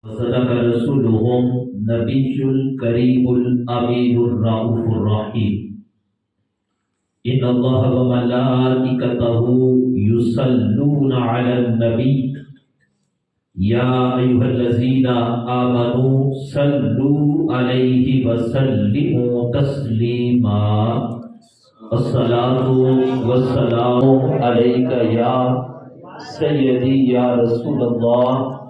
وصدق رسولهم نبي الكريم الأمين الرؤوف الرحيم إن الله وملائكته يصلون على النبي يا أيها الذين آمنوا صلوا عليه وسلموا تسليما الصلاة والسلام عليك يا سيدي يا رسول الله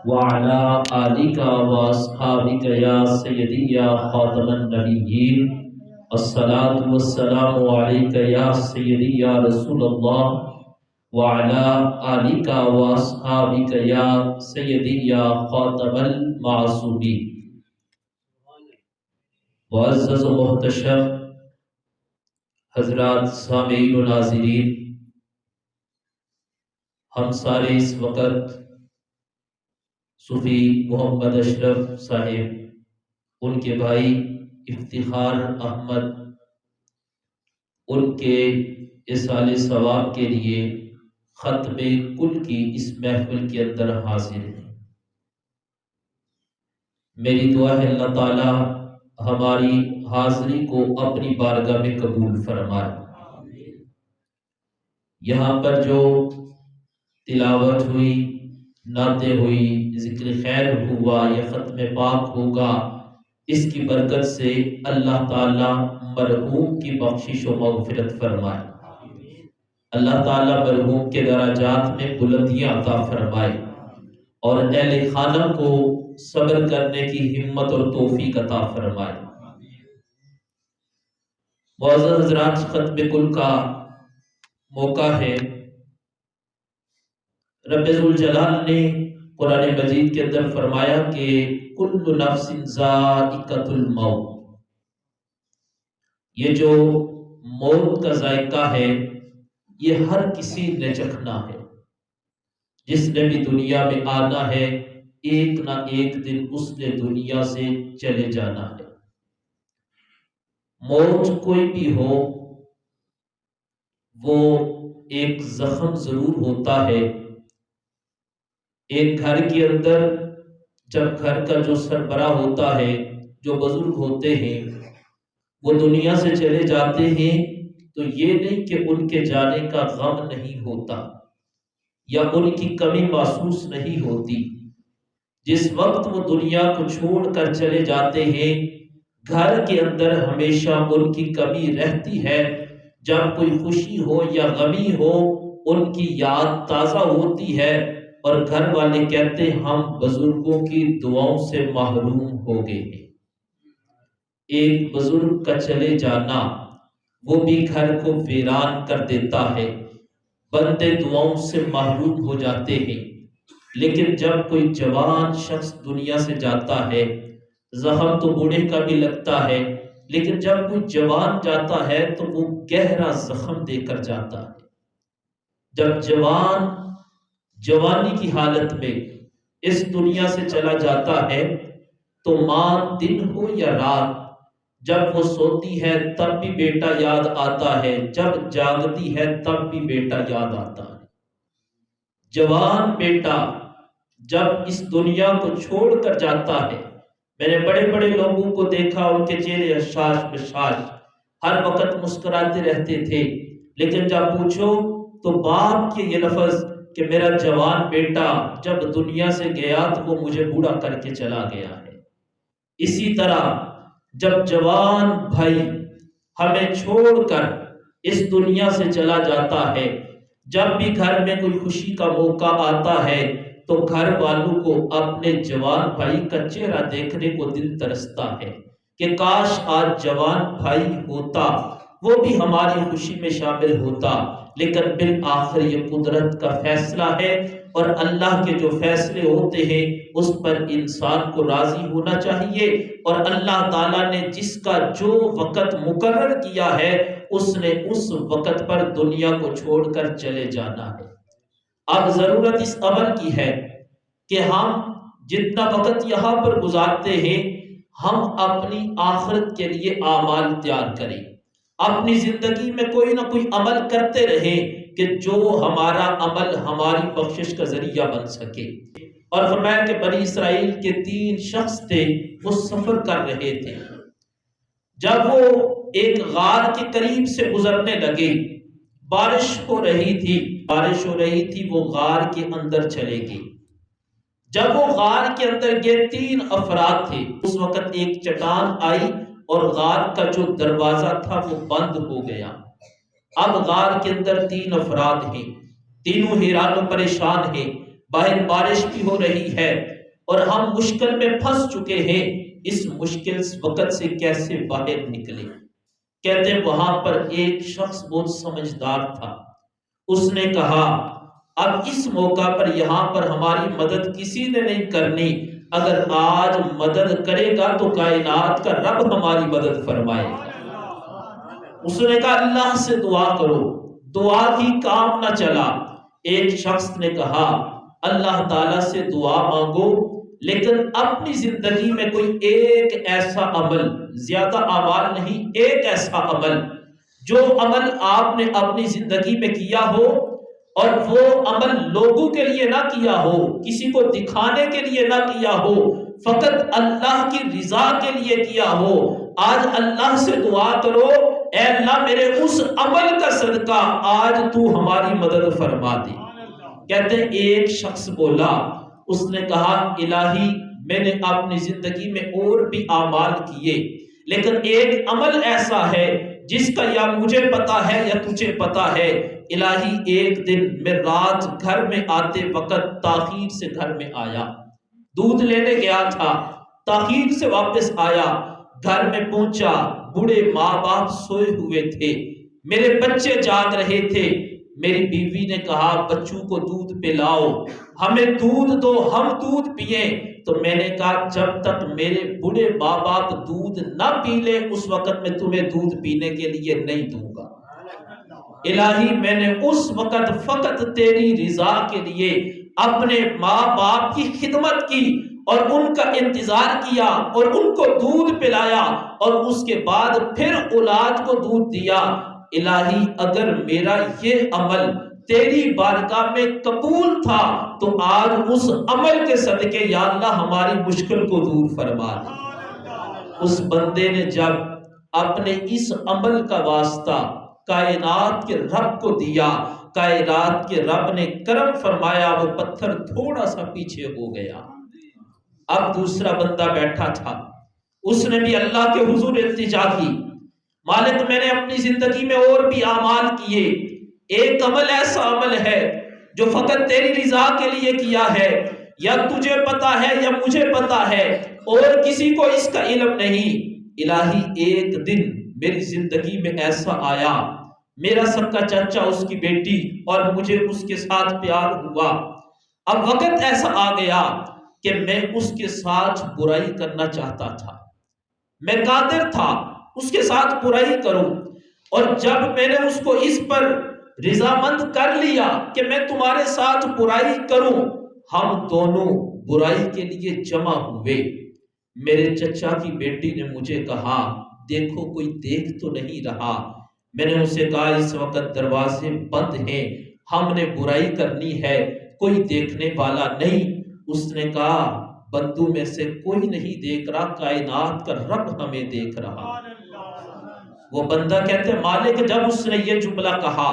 وعلى آلك وأصحابك يا سيدي يا خاتم النبيين الصلاة والسلام عليك يا سيدي يا رسول الله وعلى آلك وأصحابك يا سيدي يا خاتم المعصومين. معزز و محتشم حضرات سامعین و ناظرین، ہم سارے اس وقت صوفی محمد اشرف صاحب، ان کے بھائی افتخار احمد، ان کے اصال ثواب کے لیے ختم کل کی اس محفل کے اندر حاضر ہیں. میری دعا ہے اللہ تعالی ہماری حاضری کو اپنی بارگاہ میں قبول فرمائے. یہاں پر جو تلاوت ہوئی، نعتیں ہوئی، ذکر خیر ہوا یا ختم پاک ہوگا، اس کی برکت سے اللہ تعالی مرحوم کی بخشش و مغفرت فرمائے. اللہ تعالی مرحوم کے درجات میں بلندیاں عطا فرمائے اور اہل خانہ کو صبر کرنے کی ہمت اور توفیق عطا فرمائے. معزز حضرات، ختم کل کا موقع ہے. رب ذوالجلال نے قرآن مجید کے اندر فرمایا کہ کل نفس ذائقۃ الموت، یہ جو موت کا ذائقہ ہے یہ ہر کسی نے چکھنا ہے. جس نے بھی دنیا میں آنا ہے ایک نہ ایک دن اس نے دنیا سے چلے جانا ہے. موت کوئی بھی ہو، وہ ایک زخم ضرور ہوتا ہے. ایک گھر کے اندر جب گھر کا جو سربراہ ہوتا ہے، جو بزرگ ہوتے ہیں، وہ دنیا سے چلے جاتے ہیں تو یہ نہیں کہ ان کے جانے کا غم نہیں ہوتا یا ان کی کمی محسوس نہیں ہوتی. جس وقت وہ دنیا کو چھوڑ کر چلے جاتے ہیں، گھر کے اندر ہمیشہ ان کی کمی رہتی ہے. جب کوئی خوشی ہو یا غمی ہو، ان کی یاد تازہ ہوتی ہے اور گھر والے کہتے ہیں ہم بزرگوں کی دعاؤں سے محروم ہو گئے ہیں. ایک بزرگ کا چلے جانا وہ بھی گھر کو ویران کر دیتا ہے، بندے دعاؤں سے محروم ہو جاتے ہیں. لیکن جب کوئی جوان شخص دنیا سے جاتا ہے، زخم تو بوڑھے کا بھی لگتا ہے، لیکن جب کوئی جوان جاتا ہے تو وہ گہرا زخم دے کر جاتا ہے. جب جوان جوانی کی حالت میں اس دنیا سے چلا جاتا ہے تو ماں دن ہو یا رات، جب وہ سوتی ہے تب بھی بیٹا یاد آتا ہے، جب جاگتی ہے تب بھی بیٹا یاد آتا ہے. جوان بیٹا جب اس دنیا کو چھوڑ کر جاتا ہے، میں نے بڑے بڑے لوگوں کو دیکھا، ان کے چہرے حشاش بشاش، ہر وقت مسکراتے رہتے تھے، لیکن جب پوچھو تو باپ کے یہ لفظ کہ میرا جوان بیٹا جب دنیا سے گیا تو وہ مجھے بوڑھا کر کے چلا گیا ہے. اسی طرح جب جوان بھائی ہمیں چھوڑ کر اس دنیا سے چلا جاتا ہے، جب بھی گھر میں کوئی خوشی کا موقع آتا ہے تو گھر والوں کو اپنے جوان بھائی کا چہرہ دیکھنے کو دل ترستا ہے کہ کاش آج جوان بھائی ہوتا، وہ بھی ہماری خوشی میں شامل ہوتا. لیکن بالآخر یہ قدرت کا فیصلہ ہے اور اللہ کے جو فیصلے ہوتے ہیں اس پر انسان کو راضی ہونا چاہیے. اور اللہ تعالیٰ نے جس کا جو وقت مقرر کیا ہے اس نے اس وقت پر دنیا کو چھوڑ کر چلے جانا ہے. اب ضرورت اس امر کی ہے کہ ہم جتنا وقت یہاں پر گزارتے ہیں ہم اپنی آخرت کے لیے اعمال تیار کریں. اپنی زندگی میں کوئی نہ کوئی عمل کرتے رہیں کہ جو ہمارا عمل ہماری بخشش کا ذریعہ بن سکے. اور فرمایا کہ بنی اسرائیل کے 3 شخص تھے، وہ سفر کر رہے تھے۔ جب وہ ایک غار کے قریب سے گزرنے لگے، بارش ہو رہی تھی، وہ غار کے اندر چلے گئے۔ جب وہ غار کے اندر گئے، 3 افراد تھے۔ اس وقت ایک چٹان آئی اور غار کا جو دروازہ تھا وہ بند ہو گیا۔ اب غار کے اندر 3 افراد ہیں، تینوں حیران و پریشان ہیں، باہر بارش بھی ہو رہی ہے اور ہم مشکل میں پھنس چکے ہیں، اس مشکل وقت سے کیسے باہر نکلے؟ کہتے ہیں وہاں پر ایک شخص بہت سمجھدار تھا، اس نے کہا اب اس موقع پر یہاں پر ہماری مدد کسی نے نہیں کرنی، اگر آج مدد کرے گا تو کائنات کا رب ہماری مدد فرمائے گا۔ اس نے کہا اللہ سے دعا کرو، دعا کی کام نہ چلا۔ ایک شخص نے کہا اللہ تعالیٰ سے دعا مانگو، لیکن اپنی زندگی میں کوئی ایک ایسا عمل، زیادہ اعمال نہیں، ایک ایسا عمل جو عمل آپ نے اپنی زندگی میں کیا ہو اور وہ عمل لوگوں کے لیے نہ کیا ہو، کسی کو دکھانے کے لیے نہ کیا ہو، فقط اللہ کی رضا کے لیے کیا ہو، آج اللہ سے دعا کرو اے اللہ میرے اس عمل کا صدقہ آج تو ہماری مدد فرما دے۔ کہتے ہیں ایک شخص بولا، اس نے کہا الہی میں نے اپنی زندگی میں اور بھی اعمال کیے، لیکن ایک عمل ایسا ہے جس کا یا مجھے پتا ہے یا تجھے پتا ہے۔ الہی ایک دن میں رات گھر میں آتے وقت تاخیر سے گھر میں آیا، دودھ لینے گیا تھا، تاخیر سے واپس آیا، گھر میں پہنچا، بوڑھے ماں باپ سوئے ہوئے تھے، میرے بچے جاگ رہے تھے، میری بیوی نے کہا بچوں کو دودھ پلاؤ، ہمیں دودھ دو ہم دودھ پئیں، تو میں نے کہا جب تک میرے بوڑھے ماں باپ دودھ نہ پی لے اس وقت میں تمہیں دودھ پینے کے لیے نہیں دوں گا۔ الہی میں نے اس وقت فقط تیری رضا کے لیے اپنے ماں باپ کی خدمت کی اور ان کا انتظار کیا اور ان کو دودھ پلایا اور اس کے بعد پھر اولاد کو دودھ دیا۔ الہی اگر میرا یہ عمل تیری بارگاہ میں قبول تھا تو آج اس عمل کے صدقے یا اللہ ہماری مشکل کو دور فرما دے۔ اس بندے نے جب اپنے اس عمل کا واسطہ کائنات کے رب کو دیا، کائنات کے رب نے کرم فرمایا، وہ پتھر تھوڑا سا پیچھے ہو گیا۔ اب دوسرا بندہ بیٹھا تھا، اس نے بھی اللہ کے حضور التجا کی، مالک میں نے اپنی زندگی میں اور بھی اعمال کیے، ایک عمل ایسا عمل ہے جو فقط تیری رضا کے لیے کیا ہے، یا تجھے پتا ہے یا مجھے پتا ہے اور کسی کو اس کا علم نہیں۔ الہی ایک دن میری زندگی میں ایسا آیا، میرا سکا چچا اس کی بیٹی اور مجھے اس کے ساتھ پیار ہوا، اب وقت ایسا آ گیا کہ میں اس کے ساتھ برائی کرنا چاہتا تھا، میں قادر تھا اس کے ساتھ برائی کروں، اور جب میں نے اس کو اس پر رضامند کر لیا کہ میں تمہارے ساتھ برائی کروں، ہم دونوں برائی کے لیے جمع ہوئے۔ میرے چچا کی بیٹی نے مجھے کہا دیکھو کوئی دیکھ تو نہیں رہا، میں نے اسے کہا اس وقت دروازے بند ہیں، ہم نے برائی کرنی ہے، کوئی دیکھنے والا نہیں۔ اس نے کہا بندوں میں سے کوئی نہیں دیکھ رہا، کائنات کا رب ہمیں دیکھ رہا۔ وہ بندہ کہتے ہیں مالک جب اس نے یہ جملہ کہا،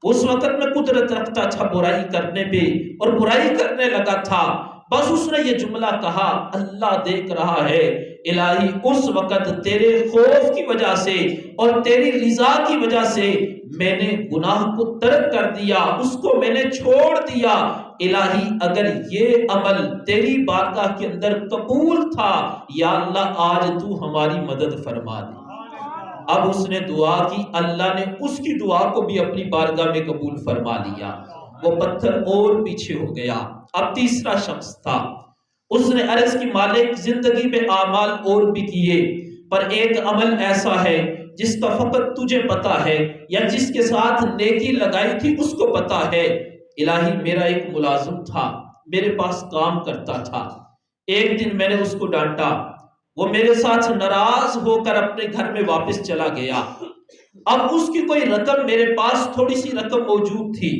اس وقت میں قدرت رکھتا تھا برائی کرنے پہ اور برائی کرنے لگا تھا، بس اس نے یہ جملہ کہا اللہ دیکھ رہا ہے۔ الہی اس وقت تیرے خوف کی وجہ سے اور تیری رضا کی وجہ سے میں نے گناہ کو ترک کر دیا، اس کو میں نے چھوڑ دیا۔ الہی اگر یہ عمل تیری بارگاہ کے اندر قبول تھا یا اللہ آج تو ہماری مدد فرما دے۔ اب اس نے دعا کی، اللہ نے اس کی دعا کو بھی اپنی بارگاہ میں قبول فرما لیا، وہ پتھر اور پیچھے ہو گیا۔ اب تیسرا شخص تھا، اس نے عرض کی مالک زندگی میں اعمال اور بھی کیے، پر ایک عمل ایسا ہے جس کا فقط تجھے پتا ہے یا جس کے ساتھ نیکی لگائی تھی اس کو پتا ہے۔ الہی میرا ایک ملازم تھا، میرے پاس کام کرتا تھا، ایک دن میں نے اس کو ڈانٹا، وہ میرے ساتھ ناراض ہو کر اپنے گھر میں واپس چلا گیا۔ اب اس کی کوئی رقم میرے پاس تھوڑی سی رقم موجود تھی،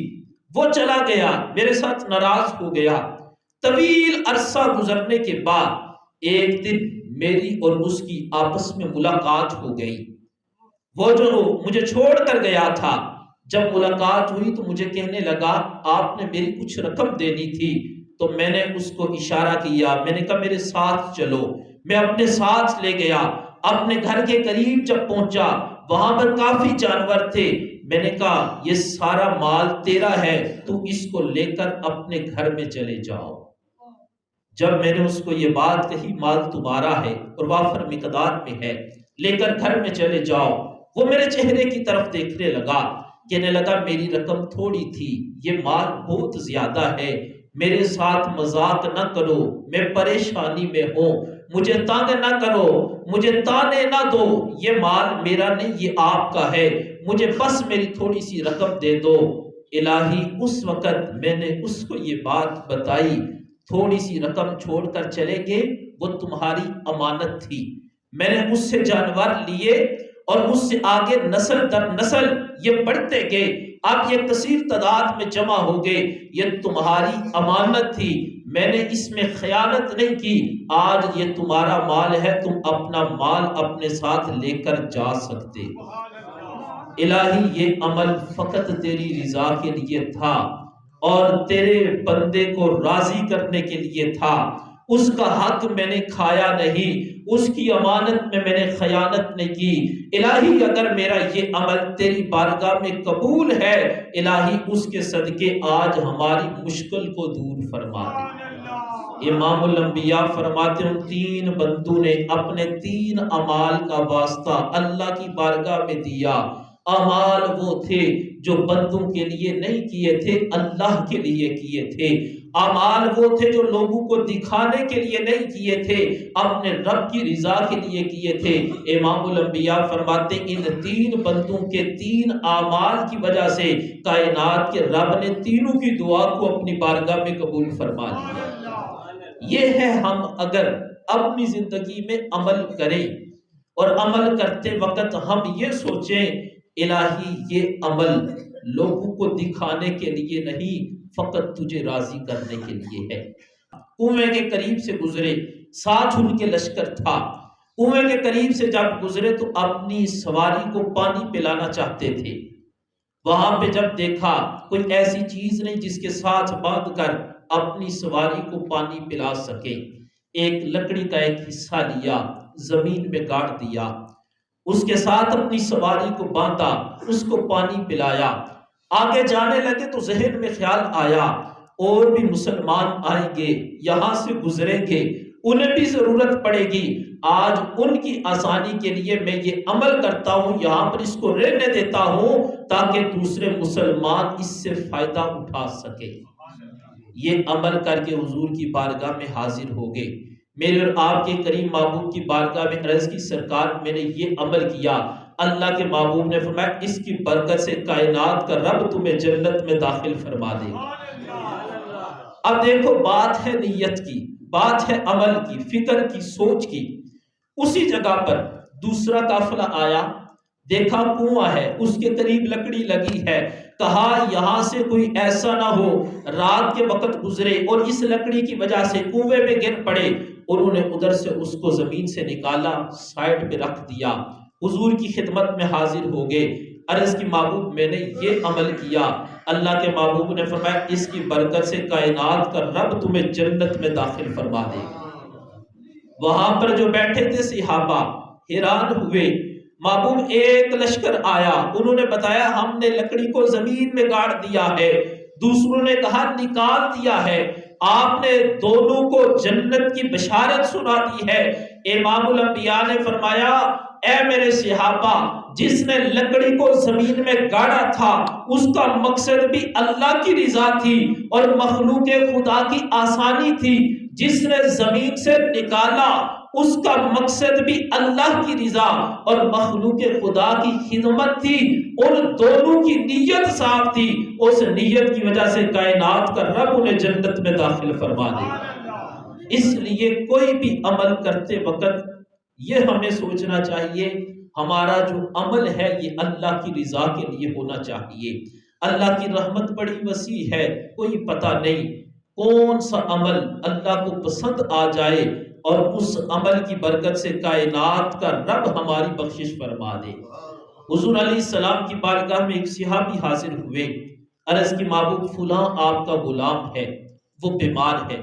وہ چلا گیا، میرے ساتھ ناراض ہو گیا۔ طویل عرصہ گزرنے کے بعد ایک دن میری اور اس کی آپس میں ملاقات ہو گئی۔ وہ جو مجھے چھوڑ کر گیا تھا، جب ملاقات ہوئی تو مجھے کہنے لگا آپ نے میری کچھ رقم دینی تھی، تو میں نے اس کو اشارہ کیا، میں نے کہا میرے ساتھ چلو، میں اپنے ساتھ لے گیا۔ اپنے گھر کے قریب جب پہنچا وہاں پر کافی جانور تھے، میں نے کہا یہ سارا مال تیرا ہے، تو اس کو لے کر اپنے گھر میں چلے جاؤ۔ جب میں نے اس کو یہ بات کہی مال تمہارا ہے اور وافر مقدار میں ہے، لے کر گھر میں چلے جاؤ، وہ میرے چہرے کی طرف دیکھنے لگا، کہنے لگا میری رقم تھوڑی تھی، یہ مال بہت زیادہ ہے، میرے ساتھ مذاق نہ کرو، میں پریشانی میں ہوں، مجھے تنگ نہ کرو، مجھے تانے نہ دو، یہ مال میرا نہیں یہ آپ کا ہے، مجھے بس میری تھوڑی سی رقم دے دو۔ الہی اس وقت میں نے اس کو یہ بات بتائی، تھوڑی سی رقم چھوڑ کر چلے گئے، وہ تمہاری امانت تھی، میں نے اس سے جانور لیے اور اس سے آگے نسل در نسل یہ بڑھتے گئے، اب یہ کثیر تعداد میں جمع ہو گئے، یہ تمہاری امانت تھی، میں نے اس میں خیانت نہیں کی، آج یہ تمہارا مال ہے، تم اپنا مال اپنے ساتھ لے کر جا سکتے۔ الہی یہ عمل فقط تیری رضا کے لیے تھا اور تیرے بندے کو راضی کرنے کے لیے تھا، اس کا حق میں نے کھایا نہیں، اس کی امانت میں نے خیانت نہیں کی۔ الہی اگر میرا یہ عمل تیری بارگاہ میں قبول ہے، الہی اس کے صدقے آج ہماری مشکل کو دور فرما دے۔ امام الانبیاء فرماتے ہیں ان تین بندوں نے اپنے تین اعمال کا واسطہ اللہ کی بارگاہ میں دیا۔ اعمال وہ تھے جو بندوں کے لیے نہیں کیے تھے، اللہ کے لیے کیے تھے۔ اعمال وہ تھے جو لوگوں کو دکھانے کے لیے نہیں کیے تھے، اپنے رب کی رضا کے لیے کیے تھے۔ امام الانبیاء فرماتے ان تین بندوں کے تین اعمال کی وجہ سے کائنات کے رب نے تینوں کی دعا کو اپنی بارگاہ میں قبول فرما لیا۔ یہ ہے ہم اگر اپنی زندگی میں عمل کریں اور عمل کرتے وقت ہم یہ سوچیں الہی یہ عمل لوگوں کو دکھانے کے لیے نہیں، فقط تجھے راضی کرنے کے لیے ہے۔ کنویں کے قریب سے گزرے، ساتھ ان کے لشکر تھا، کنویں کے قریب سے جب گزرے تو اپنی سواری کو پانی پلانا چاہتے تھے، وہاں پہ جب دیکھا کوئی ایسی چیز نہیں جس کے ساتھ باندھ کر اپنی سواری کو پانی پلا سکے، ایک لکڑی کا ایک حصہ لیا، زمین میں گاڑ دیا، اس کے ساتھ اپنی سواری کو باندھا، اس کو پانی پلایا۔ آگے جانے لگے تو ذہن میں خیال آیا اور بھی مسلمان آئیں گے، یہاں سے گزریں گے، انہیں بھی ضرورت پڑے گی، آج ان کی آسانی کے لیے میں یہ عمل کرتا ہوں، یہاں پر اس کو رہنے دیتا ہوں تاکہ دوسرے مسلمان اس سے فائدہ اٹھا سکے۔ یہ عمل کر کے حضور کی بارگاہ میں حاضر ہو گئے، میرے اور آپ کے کریم محبوب کی بارگاہ میں عرض کی سرکار میں نے یہ عمل کیا، اللہ کے محبوب نے فرمایا اس کی برکت سے کائنات کا رب تمہیں جنت میں داخل فرما دے گا۔ اب دیکھو بات ہے نیت کی، بات ہے عمل کی، فکر کی، سوچ کی۔ اسی جگہ پر دوسرا قافلہ آیا، دیکھا کنواں ہے، اس کے قریب لکڑی لگی ہے، کہا یہاں سے کوئی ایسا نہ ہو رات کے وقت گزرے اور اس لکڑی کی وجہ سے کنویں میں گر پڑے، انہوں نے ادھر سے اس کو زمین سے نکالا، سائڈ پہ رکھ دیا، حضور کی خدمت میں حاضر ہو گئے، عرض کی محبوب میں نے یہ عمل کیا، اللہ کے محبوب نے فرمایا اس کی برکت سے کائنات کا رب تمہیں جنت میں داخل فرما دے گا۔ وہاں پر جو بیٹھے تھے صحابہ حیران ہوئے، محبوب ایک لشکر آیا، انہوں نے بتایا ہم نے لکڑی کو زمین میں گاڑ دیا ہے، دوسروں نے کہا نکال دیا ہے، آپ نے دونوں کو جنت کی بشارت سنا دی ہے۔ امام الانبیاء نے فرمایا اے میرے صحابہ، جس نے لکڑی کو زمین میں گاڑا تھا اس کا مقصد بھی اللہ کی رضا تھی اور مخلوق خدا کی آسانی تھی، جس نے زمین سے نکالا اس کا مقصد بھی اللہ کی رضا اور مخلوق خدا کی خدمت تھی، اور دونوں کی نیت صاف تھی، اس نیت کی وجہ سے کائنات کا رب انہیں جنت میں داخل فرما دے گا۔ اس لیے کوئی بھی عمل کرتے وقت یہ ہمیں سوچنا چاہیے ہمارا جو عمل ہے یہ اللہ کی رضا کے لیے ہونا چاہیے۔ اللہ کی رحمت بڑی وسیع ہے، کوئی پتہ نہیں کون سا عمل اللہ کو پسند آ جائے اور اس عمل کی برکت سے کائنات کا رب ہماری بخشش فرما دے۔ حضور علیہ السلام کی بارگاہ میں ایک صحابی حاضر ہوئے، عرض کی معبود فلاں آپ کا غلام ہے، وہ بیمار ہے،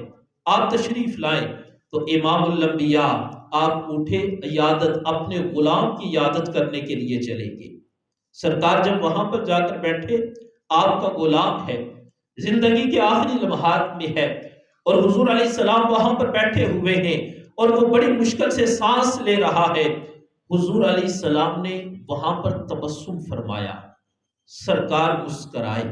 آپ تشریف لائیں۔ تو امام الانبیاء آپ اٹھے، عیادت اپنے غلام کی عیادت کرنے کے لیے چلے گئے۔ سرکار جب وہاں پر جا کر بیٹھے، آپ کا غلام ہے، زندگی کے آخری لمحات میں ہے، اور حضور علیہ السلام وہاں پر بیٹھے ہوئے ہیں اور وہ بڑی مشکل سے سانس لے رہا ہے۔ حضور علیہ السلام نے وہاں پر تبسم فرمایا، سرکار مسکرائے۔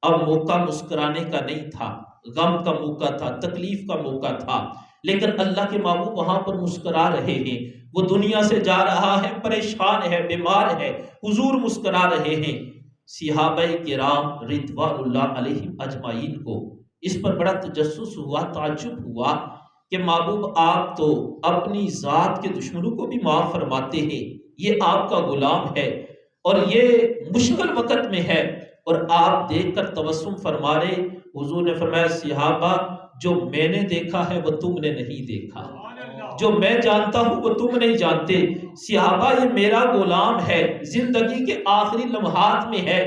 اب موقع مسکرانے کا نہیں تھا، غم کا موقع تھا، تکلیف کا موقع تھا، لیکن اللہ کے محبوب وہاں پر مسکرا رہے ہیں۔ وہ دنیا سے جا رہا ہے، پریشان ہے، بیمار ہے، حضور مسکرا رہے ہیں۔ صحابہ کرام رضوان اللہ علیہم اجمعین کو اس پر بڑا تجسس ہوا، تعجب ہوا کہ محبوب آپ تو اپنی ذات کے دشمنوں کو بھی معاف فرماتے ہیں، یہ آپ کا غلام ہے اور یہ مشکل وقت میں ہے اور آپ دیکھ کر تبسم فرما رہے۔ حضور نے فرمایا صحابہ جو میں نے دیکھا ہے وہ تم نے نہیں دیکھا، جو میں جانتا ہوں وہ تم نہیں جانتے۔ صحابہ یہ میرا غلام ہے، زندگی کے آخری لمحات میں ہے،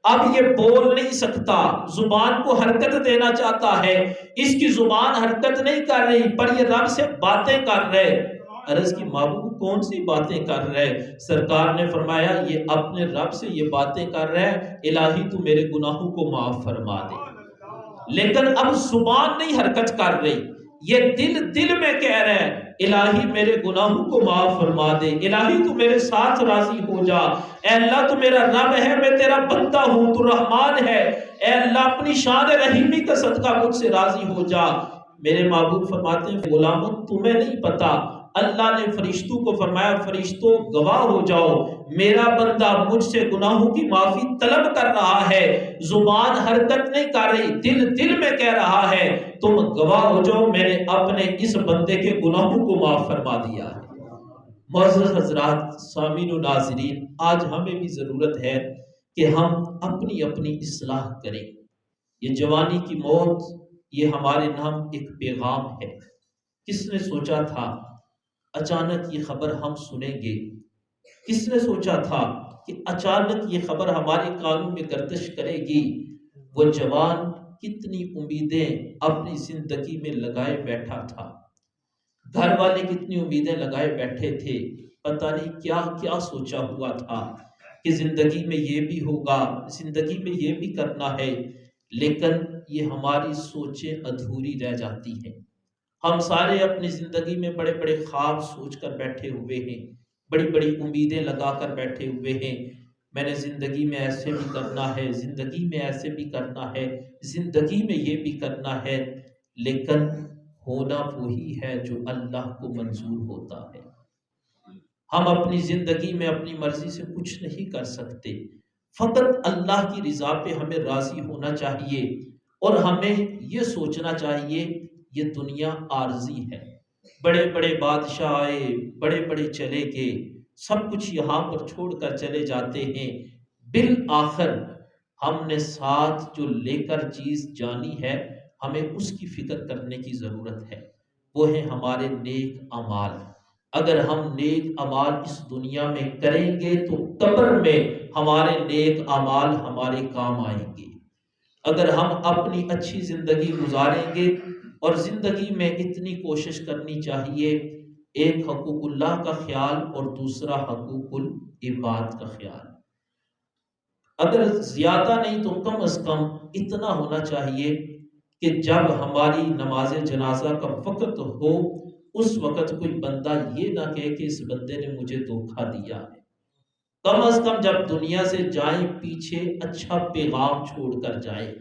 اب یہ بول نہیں سکتا، زبان کو حرکت دینا چاہتا ہے، اس کی زبان حرکت نہیں کر رہی پر یہ رب سے باتیں کر رہے۔ عرض کی محبوب کون سی باتیں کر رہے؟ سرکار نے فرمایا یہ اپنے رب سے یہ باتیں کر رہے، الہی تو میرے گناہوں کو معاف فرما دے۔ لیکن اب زبان نہیں حرکت کر رہی، یہ دل میں کہہ رہے ہیں الہی میرے گناہوں کو معاف فرما دے، الہی تو میرے ساتھ راضی ہو جا، اے اللہ تو میرا رب ہے، میں تیرا بندہ ہوں، تو رحمان ہے، اے اللہ اپنی شان رحیمی کا صدقہ مجھ سے راضی ہو جا۔ میرے محبوب فرماتے ہیں غلاموں تمہیں نہیں پتا، اللہ نے فرشتوں کو فرمایا فرشتوں گواہ ہو جاؤ، میرا بندہ مجھ سے گناہوں کی معافی طلب کر رہا ہے، زبان حرکت نہیں کر رہی، دل میں کہہ رہا ہے، تم گواہ ہو جاؤ میں نے اپنے اس بندے کے گناہوں کو معاف فرما دیا ہے۔ معزز حضرات، سامعین و ناظرین، آج ہمیں بھی ضرورت ہے کہ ہم اپنی اصلاح کریں۔ یہ جوانی کی موت یہ ہمارے نام ایک پیغام ہے۔ کس نے سوچا تھا اچانک یہ خبر ہم سنیں گے؟ کس نے سوچا تھا کہ اچانک یہ خبر ہمارے کانوں میں گردش کرے گی؟ وہ جوان کتنی امیدیں اپنی زندگی میں لگائے بیٹھا تھا، گھر والے کتنی امیدیں لگائے بیٹھے تھے، پتہ نہیں کیا کیا سوچا ہوا تھا کہ زندگی میں یہ بھی ہوگا، زندگی میں یہ بھی کرنا ہے، لیکن یہ ہماری سوچیں ادھوری رہ جاتی ہیں۔ ہم سارے اپنی زندگی میں بڑے بڑے خواب سوچ کر بیٹھے ہوئے ہیں، بڑی بڑی امیدیں لگا کر بیٹھے ہوئے ہیں، میں نے زندگی میں ایسے بھی کرنا ہے، زندگی میں ایسے بھی کرنا ہے، زندگی میں یہ بھی کرنا ہے، لیکن ہونا وہی ہے جو اللہ کو منظور ہوتا ہے۔ ہم اپنی زندگی میں اپنی مرضی سے کچھ نہیں کر سکتے، فقط اللہ کی رضا پہ ہمیں راضی ہونا چاہیے اور ہمیں یہ سوچنا چاہیے یہ دنیا عارضی ہے، بڑے بڑے بادشاہ آئے، بڑے بڑے چلے گئے، سب کچھ یہاں پر چھوڑ کر چلے جاتے ہیں، بالآخر ہم نے ساتھ جو لے کر چیز جانی ہے ہمیں اس کی فکر کرنے کی ضرورت ہے، وہ ہے ہمارے نیک اعمال۔ اگر ہم نیک اعمال اس دنیا میں کریں گے تو قبر میں ہمارے نیک اعمال ہمارے کام آئیں گے۔ اگر ہم اپنی اچھی زندگی گزاریں گے، اور زندگی میں اتنی کوشش کرنی چاہیے، ایک حقوق اللہ کا خیال اور دوسرا حقوق العباد کا خیال، اگر زیادہ نہیں تو کم از کم اتنا ہونا چاہیے کہ جب ہماری نماز جنازہ کا وقت ہو اس وقت کوئی بندہ یہ نہ کہے کہ اس بندے نے مجھے دھوکہ دیا ہے، کم از کم جب دنیا سے جائیں پیچھے اچھا پیغام چھوڑ کر جائیں،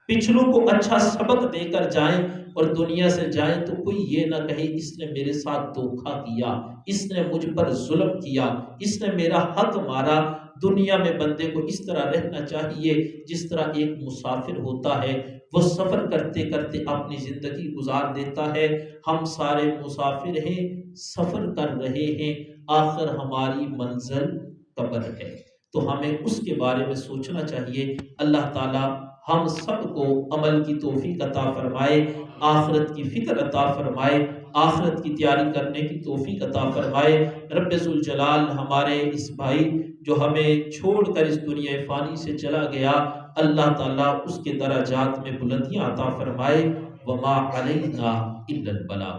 پچھلوں کو اچھا سبق دے کر جائیں، اور دنیا سے جائیں تو کوئی یہ نہ کہے اس نے میرے ساتھ دھوکہ کیا، اس نے مجھ پر ظلم کیا، اس نے میرا حق مارا۔ دنیا میں بندے کو اس طرح رہنا چاہیے جس طرح ایک مسافر ہوتا ہے، وہ سفر کرتے کرتے اپنی زندگی گزار دیتا ہے۔ ہم سارے مسافر ہیں، سفر کر رہے ہیں، آخر ہماری منزل قبر ہے، تو ہمیں اس کے بارے میں سوچنا چاہیے۔ اللہ تعالیٰ ہم سب کو عمل کی توفیق عطا فرمائے، آخرت کی فکر عطا فرمائے، آخرت کی تیاری کرنے کی توفیق عطا فرمائے۔ رب ذوالجلال ہمارے اس بھائی جو ہمیں چھوڑ کر اس دنیا فانی سے چلا گیا، اللہ تعالیٰ اس کے درجات میں بلندیاں عطا فرمائے۔ وما علینا الا البلاغ۔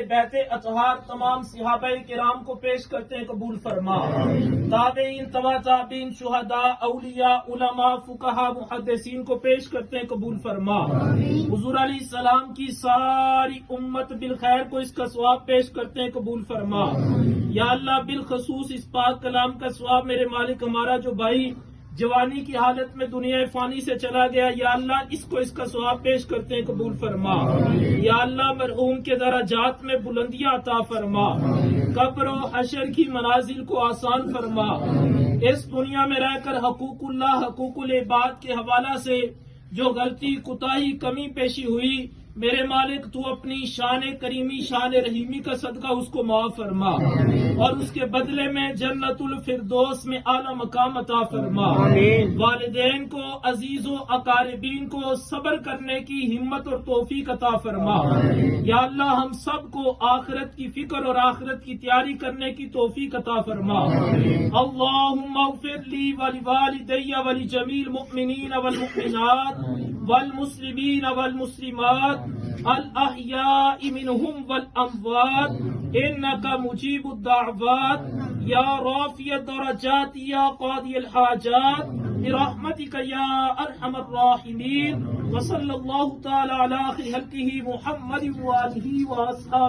بیت اطہار تمام صحابہ کرام کو پیش کرتے ہیں، قبول فرما۔ تابعین، تبع تابعین، شہداء، اولیاء، علماء، فقہاء، محدثین کو پیش کرتے ہیں، قبول فرما۔ حضور علیہ السلام کی ساری امت بالخیر کو اس کا ثواب پیش کرتے ہیں، قبول فرما۔ یا اللہ بالخصوص اس پاک کلام کا ثواب میرے مالک ہمارا جو بھائی جوانی کی حالت میں دنیا فانی سے چلا گیا، یا اللہ اس کو اس کا ثواب پیش کرتے ہیں، قبول فرما۔ یا اللہ مرحوم کے درجات میں بلندیاں عطا فرما، قبر و حشر کی منازل کو آسان فرما۔ اس دنیا میں رہ کر حقوق اللہ، حقوق العباد کے حوالہ سے جو غلطی، کوتاہی، کمی پیشی ہوئی، میرے مالک تو اپنی شان کریمی، شان رحیمی کا صدقہ اس کو معاف فرما، اور اس کے بدلے میں جنت الفردوس میں اعلیٰ مقام عطا فرما۔ والدین کو، عزیز و اقاربین کو صبر کرنے کی ہمت اور توفیق عطا فرما۔ یا اللہ ہم سب کو آخرت کی فکر اور آخرت کی تیاری کرنے کی توفیق عطا فرما۔ اللہم اغفر لی ولوالدی ولجمیع المؤمنین والمؤمنات والمسلمین والمسلمات الاحیاء منہم والاموات انک مجیب الدعوات یا رافع الدرجات یا قاضی الحاجات برحمتک یا ارحم الراحمین، وصلی اللہ تعالی علی خیر خلقہ محمد وآلہ واصحابہ۔